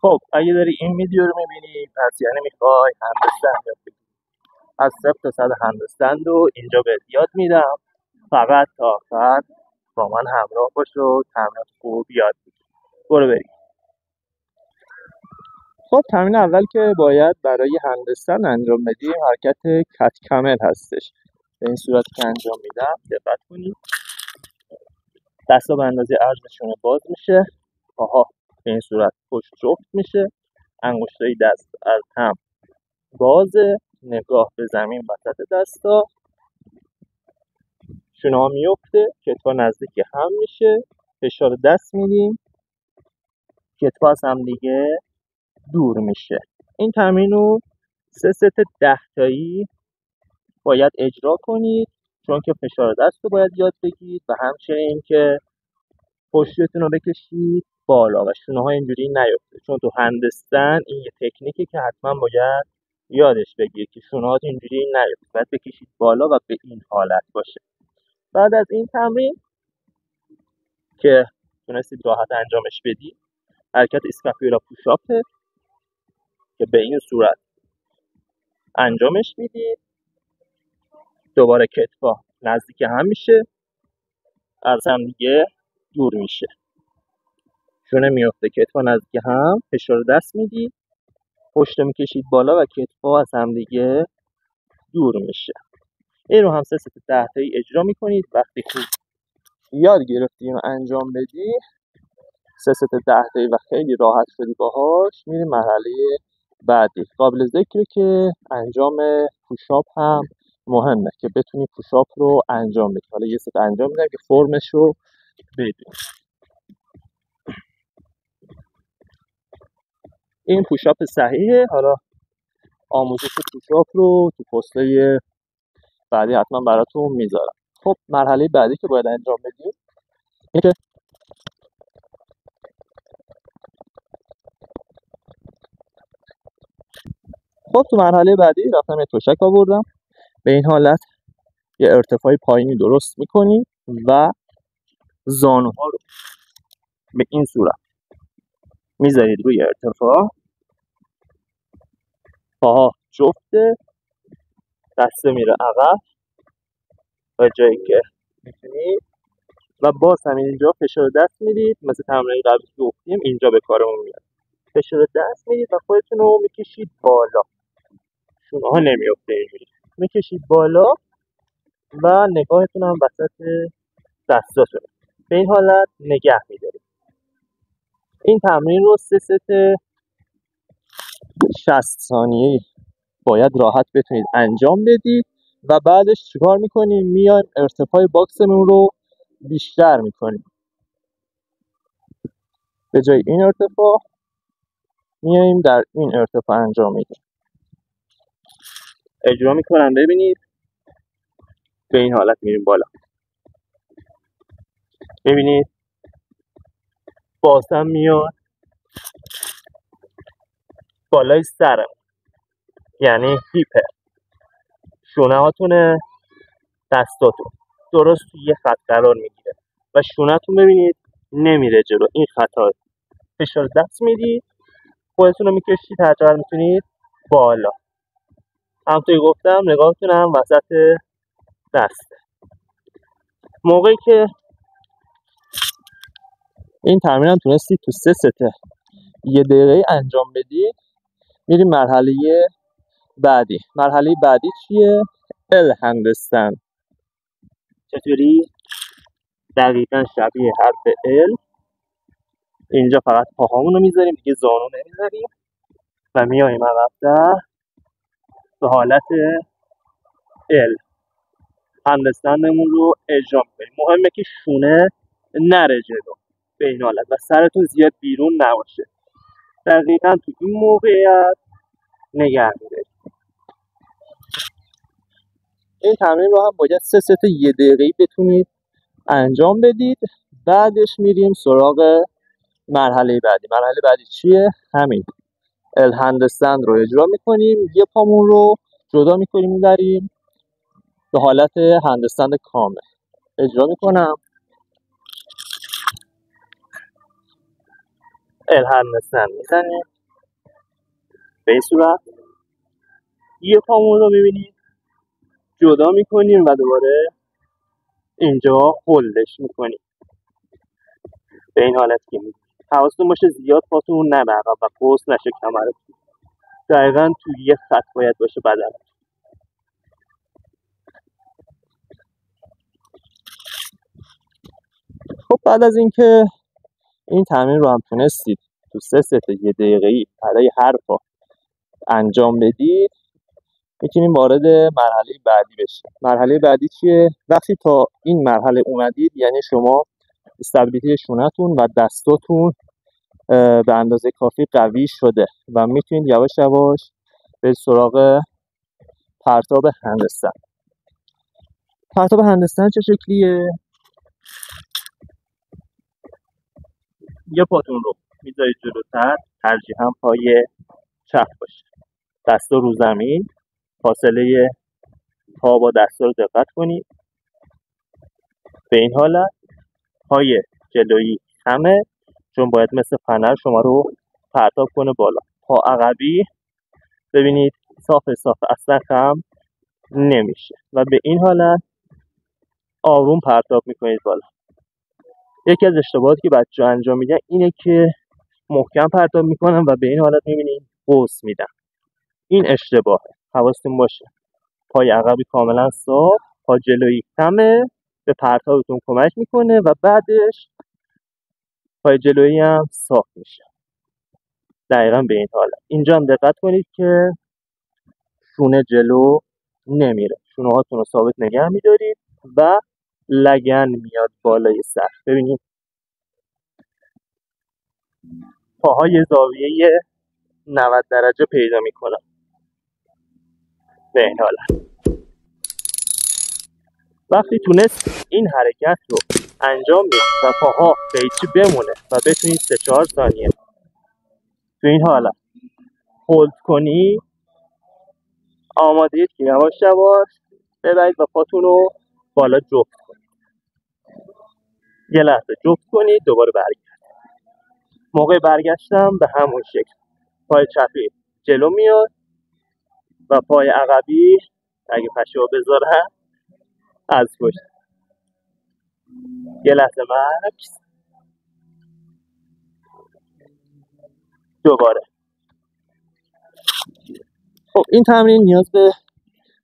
خب اگه داری این ویدیو رو میبینی پس یعنی میخوای هندستند یاد بگیری. از 0 تا 100 هندستند رو اینجا بهت یاد میدم. فقط تا آخر با من همراه باش و تمرینات خوب یاد بگیر. برو بریم. خب تمرین اول که باید برای هندستند انجام بدیم حرکت کت کمل هستش. به این صورت که انجام میدم دقت کنید. دستا به اندازه عرض شونه باز میشه. پاها به این صورت پشت جفت میشه. انگشتای دست از هم بازه. نگاه به زمین وسط دستا. شونه ها میفته. کتفا نزدیک هم میشه. فشار دست میدیم. کتفا از هم دیگه دور میشه. این تمرین رو 3 ست 10 تایی باید اجرا کنید، چون که فشار دست رو باید یاد بگیرید و همچنین که پشتتون رو بکشید بالا و شونه ها اینجوری نیفته، چون تو هندستند این یه تکنیکی که حتما باید یادش بگیرید که شونه ها اینجوری نیفته، باید بکشید بالا و به این حالت باشه. بعد از این تمرین که تونستید راحت انجامش بدید، حرکت اسکاپولا پوشاپه که به این صورت انجامش میدید. دوباره کتفا نزدیک هم میشه، از هم دیگه دور میشه، شونه میفته، کتفا نزدیک هم، فشار دست میدید، پشت میکشید بالا و کتفا از هم دیگه دور میشه. این رو هم 3 ست 10 تایی اجرا میکنید. وقتی خوب یاد گرفتیم و انجام بدی 3 ست 10 تایی و خیلی راحت شدی باهاش، میریم مرحله بعدی. قابل ذکره که انجام پوشاپ هم مهمه که بتونی پوشاپ رو انجام بدی. حالا یه ست انجام میدم که فرمش رو بدید. این پوشاپ صحیحه. حالا آموزش پوشاپ رو تو پستای بعدی حتما براتون میذارم. خب مرحله بعدی که باید انجام بدیم اینه که خب تو مرحله بعدی رفتم یه تشک آوردم. به این حالت یه ارتفاع پایینی درست میکنی و زانوها رو به این صورت میذارید روی ارتفاع. پاها جفته، دسته میره عقب و جایی که میتونید و باز همین اینجا فشار دست میدید. مثل تمرین قبلی که گفتیم اینجا به کارمون میاد. فشار دست میدید و خودتون رو میکشید بالا. شونه ها نمیفته، اینجوری میکشید بالا و نگاهتون هم وسط دستاتونه. به این حالت نگه میدارید. این تمرین رو 3 ست 60 ثانیه‌ای باید راحت بتونید انجام بدید و بعدش چیکار میکنیم؟ میایم ارتفاع باکسمون رو بیشتر میکنیم. به جای این ارتفاع میایم در این ارتفاع انجام میدیم. اجرا میکنم ببینید. به این حالت میریم بالا. ببینید بازم میاد بالای سرم، یعنی هیپه. شونه هاتونه دستاتون درست توی یه خط قرار میگیره و شونهتون ببینید نمیره جلو. این خطا. فشار دست میدید، خودتون رو میکشید هر چقدر میتونید بالا. همونطوری گفتم نگاهتون هم وسط دسته. موقعی که این تمرین هم تونستید تو 3 ست 1 دقیقه انجام بدید، میریم مرحله بعدی. مرحله بعدی چیه؟ ال هندستند. چطوری؟ دقیقا شبیه حرف ال. اینجا فقط پاهامون رو میذاریم، دیگه زانو نمیذاریم و میایم عقب‌تر به حالت ال. هندستندمون رو اجرا میکنیم. مهمه که شونه نره جلو به این حالت و سرتون زیاد بیرون نباشه. دقیقا تو این موقعیت نگه میدارید. این تمرین رو هم باید 3 ست 1 دقیقه‌ای بتونید انجام بدید. بعدش میریم سراغ مرحله بعدی. مرحله بعدی چیه؟ همین ال هندستند رو اجرا میکنیم. یه پامون رو جدا میکنیم میبریم به حالت هندستند کامل. اجرا میکنم. ال هندستند میزنیم. به این صورت یه پامون رو میبینید جدا میکنیم و دوباره اینجا هولدش میکنیم به این حالت که میبینید. حواستون باشه زیاد پاتون نره عقب و قوس نشه کمرتون. دقیقا توی یه خط باید باشه بدن. خب بعد از اینکه این تمرین رو هم تونستید تو 3 ست 1 دقیقه‌ای برای هر پا انجام بدید، میتونیم وارد مرحله بعدی بشیم. مرحله بعدی چیه؟ وقتی تا این مرحله اومدید یعنی شما استابیلیتی شونه‌تون و دستاتون به اندازه کافی قوی شده و میتونید یواش یواش به سراغ پرتاب هندستن. پرتاب هندستن چه شکلیه؟ یه پاتون رو میذارید جلوتر، ترجیحاً پای چپ باشه، دستا رو زمین، فاصله پا با دستا رو دقت کنید. به این حالت پای جلویی همه، چون باید مثل فنر شما رو پرتاب کنه بالا. پا عقبی ببینید صاف اصلا خم نمیشه و به این حالت آروم پرتاب میکنید بالا. یکی از اشتباهاتی که بچه‌ها انجام میدن اینه که محکم پرتاب میکنن و به این حالت میبینید قوس میدن. این اشتباهه. حواستون باشه پای عقبی کاملا صاف، پا جلویی خمه، به پرتابتون کمک میکنه و بعدش پای جلویی هم صاف میشه. دقیقا به این حالت. اینجا هم دقت کنید که شونه جلو نمیره، شونه هاتون رو ثابت نگه میدارید و لگن میاد بالای سر. ببینید پاهای زاویه 90 درجه پیدا میکنن به این حالت. وقتی تونست این حرکت رو انجام بدید و پاها قیچی بمونه و بتونید 3-4 ثانیه تو این حالت هولد کنی، آمادهید که یواش یواش ببرید و پاتون رو بالا جفت کنید. یه لحظه جفت کنید، دوباره برگردید. موقع برگشتم به همون شکل پای چپی جلو میاد و پای عقبی اگه پشو بذارم از پشت. یه لحظه مکس، دوباره. خب این تمرین نیاز به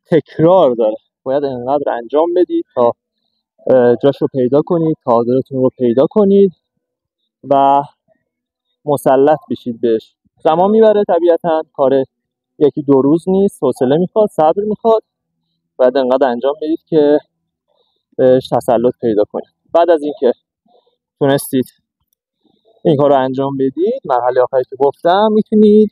تکرار داره، باید انقدر انجام بدید تا جاش رو پیدا کنید، تعادلتون رو پیدا کنید و مسلط بشید بهش. زمان میبره طبیعتا، کار 1-2 روز نیست، حوصله میخواد، صبر میخواد. بعد انقدر انجام بدید که بهش تسلط پیدا کنید. بعد از اینکه تونستید این کار رو انجام بدید، مرحله آخری که گفتم، میتونید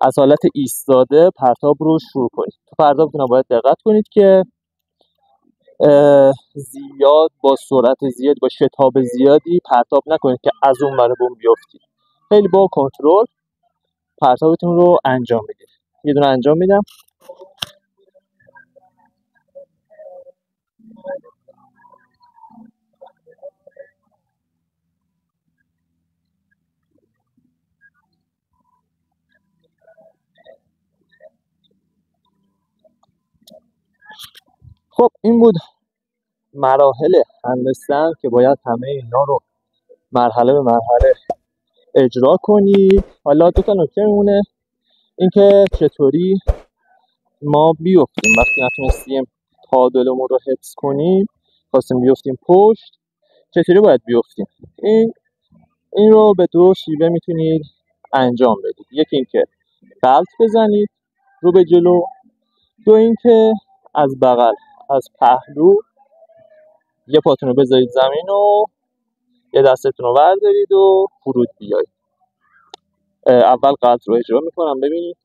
از حالت ایستاده پرتاب رو شروع کنید. تو پرتابتون باید دقت کنید که زیاد با سرعت زیاد با شتاب زیادی پرتاب نکنید که از اون ور بوم بیافتید. خیلی با کنترل پرتابتون رو انجام بدید. یه دونه انجام میدم. خب این بود مراحل هندستن که باید همه اینا رو مرحله به مرحله اجرا کنید. حالا 2 تا نکته میمونه، اینکه چطوری ما بیفتیم وقتی نتونستیم تعادلمون رو حفظ کنیم، خواستیم بیفتیم پشت، چطوری باید بیفتیم. این رو به 2 شیوه میتونید انجام بدید. یکی اینکه غلط بزنید رو به جلو، 2 اینکه از بغل از پهلو یه پاتون رو بذارید زمین و یه دستتون رو بردارید و فرود بیایید. اول غلط رو اجرا میکنم ببینید.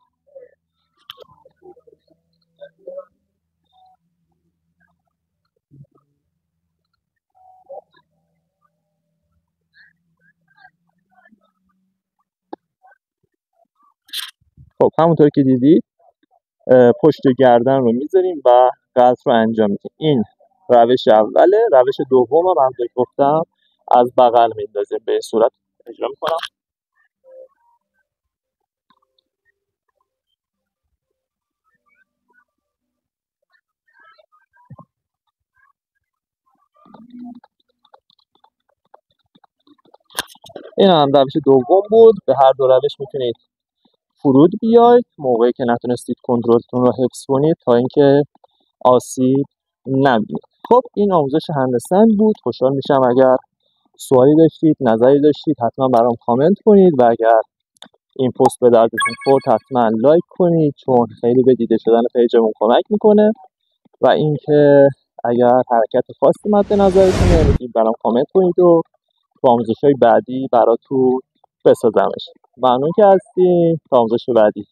خب همونطور که دیدید پشت گردن رو میذاریم و غلط رو انجام میدیم. این روش اوله. روش دوم هم همونطور که گفتم از بغل میندازیم. به این صورت اجرا میکنم. این هم روش دوم بود. به هر دو روش میتونید فرود بیاید موقعی که نتونستید کنترلتون رو حفظ کنید تا اینکه آسیب نبینید. خب این آموزش هندسه بود. خوشحال میشم اگر سوالی داشتید، نظری داشتید حتما برام کامنت کنید و اگر این پست به دردتون خورد حتما لایک کنید چون خیلی به دیده شدن پیجمون کمک میکنه و اینکه اگر حرکت خاصی مد نظرتونه میتونید برام کامنت کنید و تو آموزش‌های بعدی براتون بسازمش. ممنون که هستین. تا آموزش بعدی.